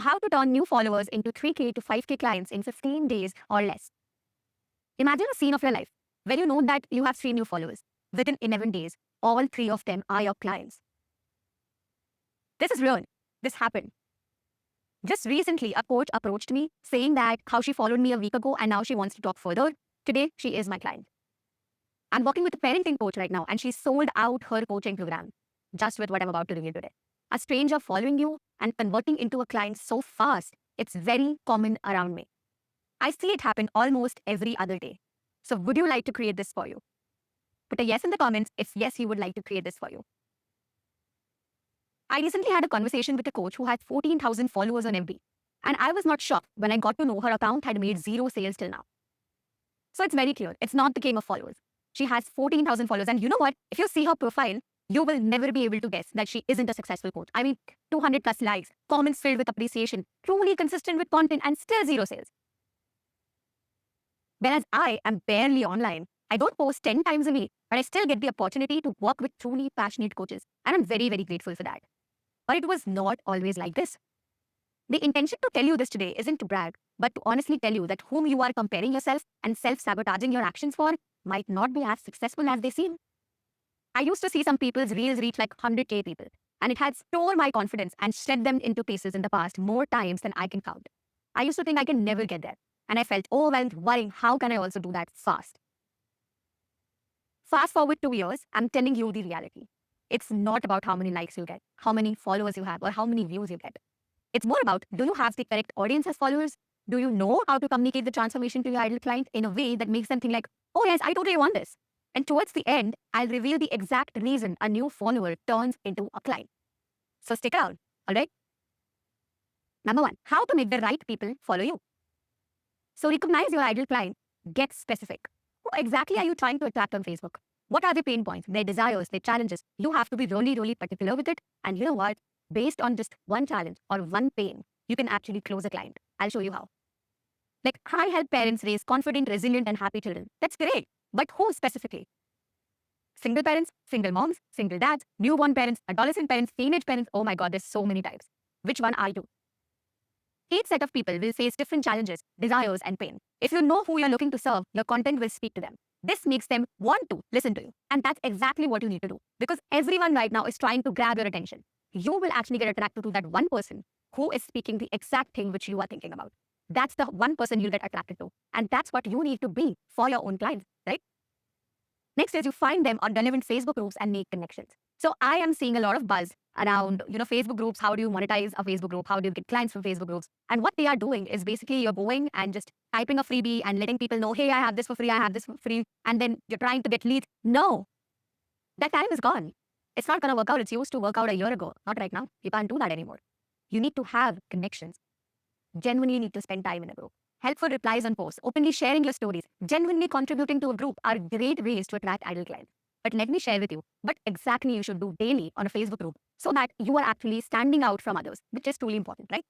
How to turn new followers into 3K to 5K clients in 15 days or less. Imagine a scene of your life where you know that you have 3 new followers. Within 11 days, all 3 of them are your clients. This is real. This happened. Just recently, a coach approached me saying that how she followed me a week ago and now she wants to talk further. Today, she is my client. I'm working with a parenting coach right now and she sold out her coaching program just with what I'm about to reveal today. A stranger following you and converting into a client so fast, it's very common around me. I see it happen almost every other day. So would you like to create this for you? Put a yes in the comments if yes, you would like to create this for you. I recently had a conversation with a coach who had 14,000 followers on FB. And I was not shocked when I got to know her account had made 0 sales till now. So it's very clear. It's not the game of followers. She has 14,000 followers. And you know what? If you see her profile, you will never be able to guess that she isn't a successful coach. I mean, 200 plus likes, comments filled with appreciation, truly consistent with content and still 0 sales. Whereas I am barely online. I don't post 10 times a week, but I still get the opportunity to work with truly passionate coaches. And I'm very, very grateful for that. But it was not always like this. The intention to tell you this today isn't to brag, but to honestly tell you that whom you are comparing yourself and self-sabotaging your actions for might not be as successful as they seem. I used to see some people's reels reach like 100K people, and it had stored my confidence and shred them into pieces in the past more times than I can count. I used to think I can never get there, and I felt overwhelmed, worrying how can I also do that fast. Fast forward 2 years, I'm telling you the reality. It's not about how many likes you get, how many followers you have, or how many views you get. It's more about, do you have the correct audience as followers? Do you know how to communicate the transformation to your ideal client in a way that makes them think like, oh yes, I totally want this. And towards the end, I'll reveal the exact reason a new follower turns into a client. So stick around, alright? Number 1, how to make the right people follow you. So recognize your ideal client. Get specific. Who exactly are you trying to attract on Facebook? What are their pain points, their desires, their challenges? You have to be really, really particular with it. And you know what? Based on just one challenge or one pain, you can actually close a client. I'll show you how. Like, I help parents raise confident, resilient, and happy children. That's great. But who specifically? Single parents, single moms, single dads, newborn parents, adolescent parents, teenage parents. Oh my God, there's so many types. Which one are you? Each set of people will face different challenges, desires, and pain. If you know who you're looking to serve, your content will speak to them. This makes them want to listen to you. And that's exactly what you need to do. Because everyone right now is trying to grab your attention. You will actually get attracted to that one person who is speaking the exact thing which you are thinking about. That's the one person you'll get attracted to. And that's what you need to be for your own clients, right? Next is you find them on relevant Facebook groups and make connections. So I am seeing a lot of buzz around, Facebook groups. How do you monetize a Facebook group? How do you get clients from Facebook groups? And what they are doing is basically you're going and just typing a freebie and letting people know, hey, I have this for free, I have this for free. And then you're trying to get leads. No, that time is gone. It's not going to work out. It's used to work out a year ago. Not right now. You can't do that anymore. You need to have connections. Genuinely need to spend time in a group. Helpful replies on posts, openly sharing your stories, genuinely contributing to a group are great ways to attract ideal clients. But let me share with you what exactly you should do daily on a Facebook group so that you are actually standing out from others, which is truly important, right?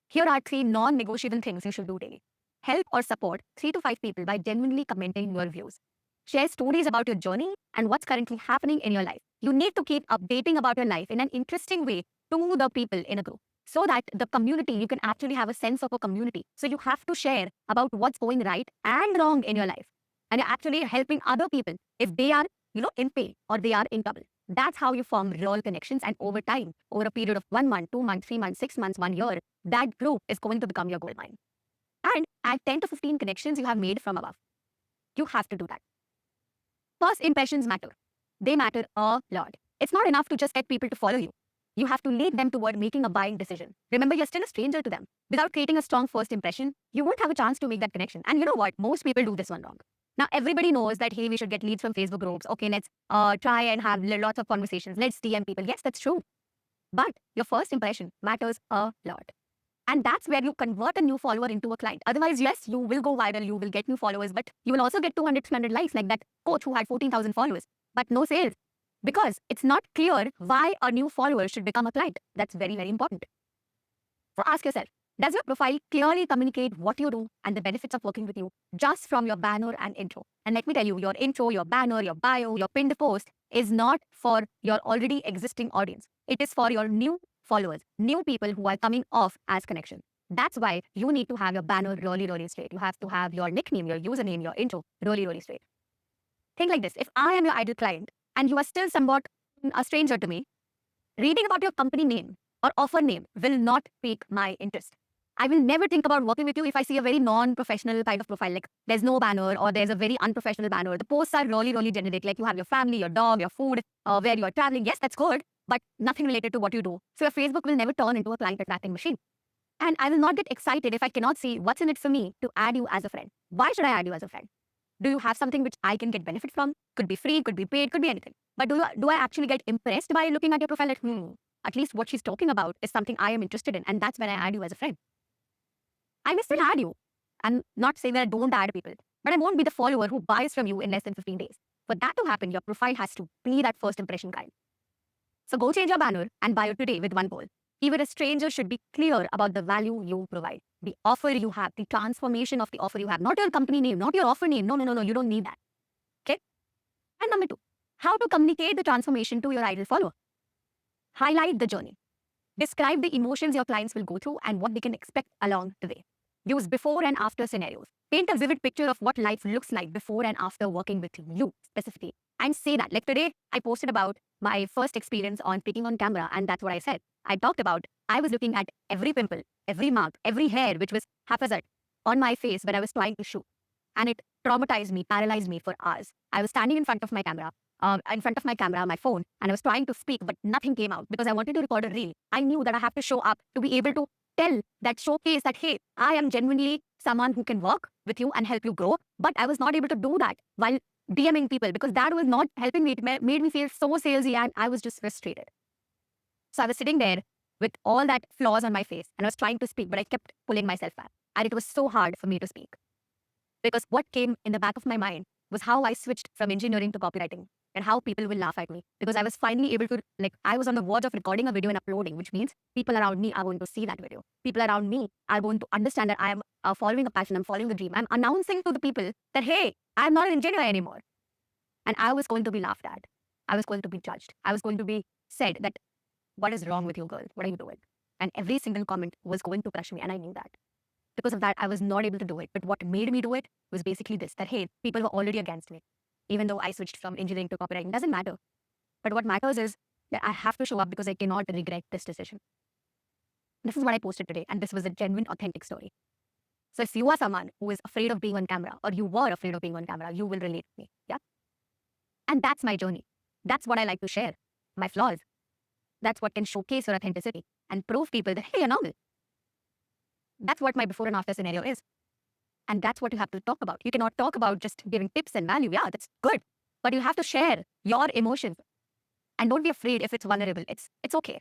Here are 3 non-negotiable things you should do daily. Help or support 3 to 5 people by genuinely commenting your views. Share stories about your journey and what's currently happening in your life. You need to keep updating about your life in an interesting way to the people in a group so that the community, you can actually have a sense of a community. So you have to share about what's going right and wrong in your life. And you're actually helping other people if they are, in pain or they are in trouble. That's how you form real connections. And over time, over a period of 1 month, 2 months, 3 months, 6 months, 1 year, that group is going to become your gold mine. And add 10 to 15 connections you have made from above. You have to do that. First impressions matter. They matter a lot. It's not enough to just get people to follow you. You have to lead them toward making a buying decision. Remember, you're still a stranger to them. Without creating a strong first impression, you won't have a chance to make that connection. And you know what? Most people do this one wrong. Now, everybody knows that, hey, we should get leads from Facebook groups. Okay, let's try and have lots of conversations. Let's DM people. Yes, that's true. But your first impression matters a lot. And that's where you convert a new follower into a client. Otherwise, yes, you will go viral, you will get new followers, but you will also get 200, 300 likes like that coach who had 14,000 followers, but no sales. Because it's not clear why a new follower should become a client. That's very, very important. So ask yourself, does your profile clearly communicate what you do and the benefits of working with you just from your banner and intro? And let me tell you, your intro, your banner, your bio, your pinned post is not for your already existing audience. It is for your new followers, new people who are coming off as connection. That's why you need to have your banner really, really straight. You have to have your nickname, your username, your intro really, really straight. Think like this. If I am your ideal client and you are still somewhat a stranger to me, reading about your company name or offer name will not pique my interest. I will never think about working with you if I see a very non-professional kind of profile, like there's no banner or there's a very unprofessional banner. The posts are really, really generic, like you have your family, your dog, your food, where you are traveling. Yes, that's good, but nothing related to what you do. So your Facebook will never turn into a client attracting machine. And I will not get excited if I cannot see what's in it for me to add you as a friend. Why should I add you as a friend? Do you have something which I can get benefit from? Could be free, could be paid, could be anything. But do I actually get impressed by looking at your profile like, at least what she's talking about is something I am interested in, and that's when I add you as a friend. I may still add you. I'm not saying that I don't add people, but I won't be the follower who buys from you in less than 15 days. For that to happen, your profile has to be that first impression kind. So go change your banner and bio today with one goal. Even a stranger should be clear about the value you provide, the offer you have, the transformation of the offer you have, not your company name, not your offer name. No, you don't need that. Okay? And number 2, how to communicate the transformation to your ideal follower. Highlight the journey. Describe the emotions your clients will go through and what they can expect along the way. Use before and after scenarios. Paint a vivid picture of what life looks like before and after working with you specifically. And say that. Like today, I posted about my first experience on speaking on camera, and that's what I said. I talked about I was looking at every pimple, every mark, every hair which was haphazard on my face when I was trying to shoot. And it traumatized me, paralyzed me for hours. I was standing in front of my camera, my phone, and I was trying to speak, but nothing came out because I wanted to record a reel. I knew that I have to show up to be able to tell that showcase that, hey, I am genuinely someone who can work with you and help you grow. But I was not able to do that while DMing people because that was not helping me. It made me feel so salesy and I was just frustrated. So I was sitting there with all that flaws on my face and I was trying to speak, but I kept pulling myself back. And it was so hard for me to speak. Because what came in the back of my mind was how I switched from engineering to copywriting and how people will laugh at me. Because I was finally able to, I was on the verge of recording a video and uploading, which means people around me are going to see that video. People around me are going to understand that I am following a passion, I'm following a dream. I'm announcing to the people that, hey, I'm not an engineer anymore. And I was going to be laughed at. I was going to be judged. I was going to be said that, what is wrong with you, girl? What are you doing? And every single comment was going to crush me, and I knew that. Because of that, I was not able to do it. But what made me do it was basically this, that, hey, people were already against me. Even though I switched from engineering to copywriting, doesn't matter. But what matters is that I have to show up because I cannot regret this decision. This is what I posted today, and this was a genuine, authentic story. So if you are someone who is afraid of being on camera, or you were afraid of being on camera, you will relate to me, yeah? And that's my journey. That's what I like to share, my flaws. That's what can showcase your authenticity and prove people that, hey, you're normal. That's what my before and after scenario is. And that's what you have to talk about. You cannot talk about just giving tips and value. Yeah, that's good. But you have to share your emotions. And don't be afraid if it's vulnerable. It's okay.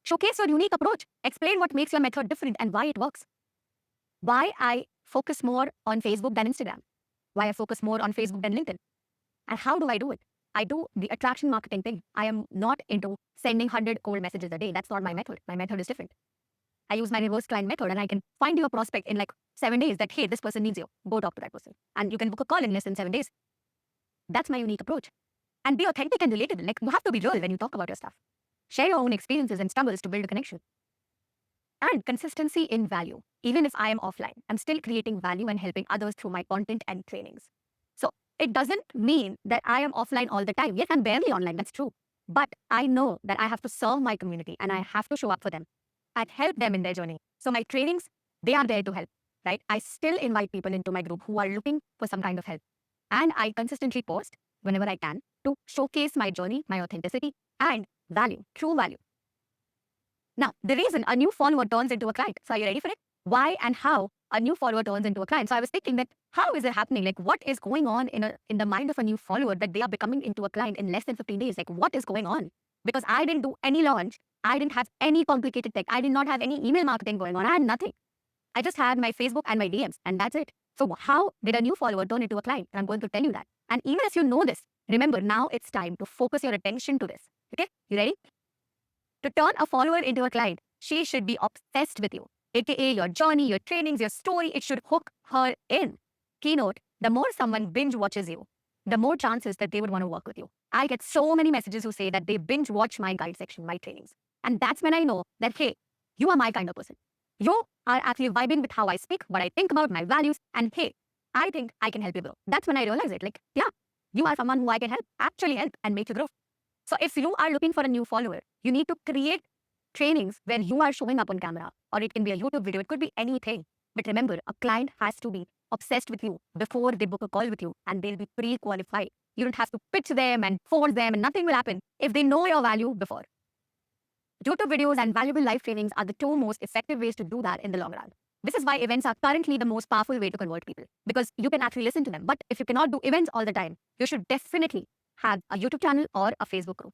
Showcase your unique approach. Explain what makes your method different and why it works. Why I focus more on Facebook than Instagram. Why I focus more on Facebook than LinkedIn. And how do I do it? I do the attraction marketing thing. I am not into sending 100 cold messages a day. That's not my method. My method is different. I use my reverse client method and I can find you a prospect in 7 days that, hey, this person needs you. Go talk to that person. And you can book a call in less than 7 days. That's my unique approach. And be authentic and relatable. You have to be real when you talk about your stuff. Share your own experiences and struggles to build a connection. And consistency in value. Even if I am offline, I'm still creating value and helping others through my content and trainings. So it doesn't mean that I am offline all the time. Yes, I'm barely online. That's true. But I know that I have to serve my community and I have to show up for them and help them in their journey. So my trainings, they are there to help, right? I still invite people into my group who are looking for some kind of help. And I consistently post whenever I can to showcase my journey, my authenticity, and value, true value. Now, the reason a new follower turns into a client. So are you ready for it? Why and how a new follower turns into a client? So I was thinking that how is it happening? What is going on in the mind of a new follower that they are becoming into a client in less than 15 days? What is going on? Because I didn't do any launch. I didn't have any complicated tech. I did not have any email marketing going on. I had nothing. I just had my Facebook and my DMs, and that's it. So how did a new follower turn into a client? And I'm going to tell you that. And even as you know this, remember now it's time to focus your attention to this. Okay, you ready? To turn a follower into a client, she should be obsessed with you, aka your journey, your trainings, your story. It should hook her in. Keynote, the more someone binge watches you, the more chances that they would want to work with you. I get so many messages who say that they binge watch my guide section, my trainings. And that's when I know that, hey, you are my kind of person. You are actually vibing with how I speak, what I think about, my values, and hey, I think I can help you grow. That's when I realize it. Like, yeah, you are someone who I can help, actually help and make you grow. So if you are looking for a new follower, you need to create trainings where you are showing up on camera, or it can be a YouTube video, it could be anything. But remember, a client has to be obsessed with you before they book a call with you, and they'll be pre-qualified. You don't have to pitch them and force them, and nothing will happen if they know your value before. YouTube videos and valuable live trainings are the two most effective ways to do that in the long run. This is why events are currently the most powerful way to convert people, because you can actually listen to them. But if you cannot do events all the time, you should definitely have a YouTube channel or a Facebook group,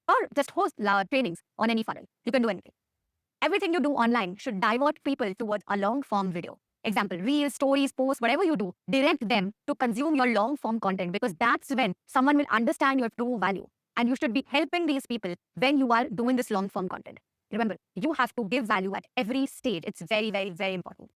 or just host trainings on any funnel. You can do anything. Everything you do online should divert people towards a long form video. Example, reels, stories, posts, whatever you do, direct them to consume your long form content, because that's when someone will understand your true value. And you should be helping these people when you are doing this long form content. Remember, you have to give value at every stage. It's very, very, very important.